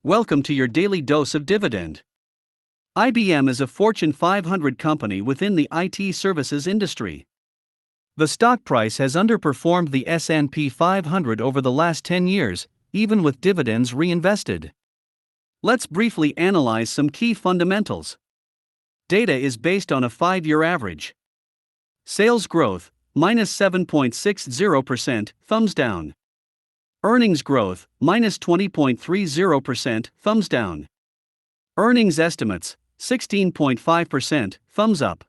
Welcome to your daily dose of dividend. IBM is a Fortune 500 company within the IT services industry. The stock price has underperformed the S&P 500 over the last 10 years, even with dividends reinvested. Let's briefly analyze some key fundamentals. Data is based on a 5-year average. Sales growth, minus 7.60%, thumbs down. Earnings growth, minus 20.30%, thumbs down. Earnings estimates, 16.5%, thumbs up.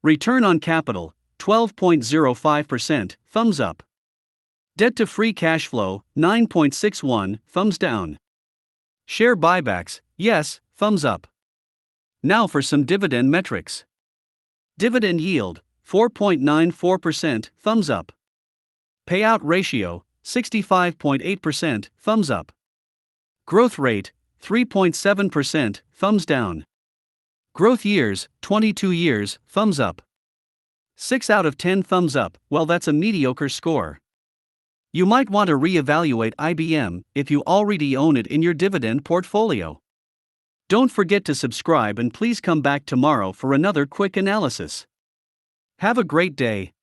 Return on capital, 12.05%, thumbs up. Debt to free cash flow, 9.61, thumbs down. Share buybacks, yes, thumbs up. Now for some dividend metrics. Dividend yield, 4.94%, thumbs up. Payout ratio, 65.8%, thumbs up. Growth rate, 3.7%, thumbs down. Growth years, 22 years, thumbs up. 6 out of 10 thumbs up, well that's a mediocre score. You might want to reevaluate IBM if you already own it in your dividend portfolio. Don't forget to subscribe and please come back tomorrow for another quick analysis. Have a great day.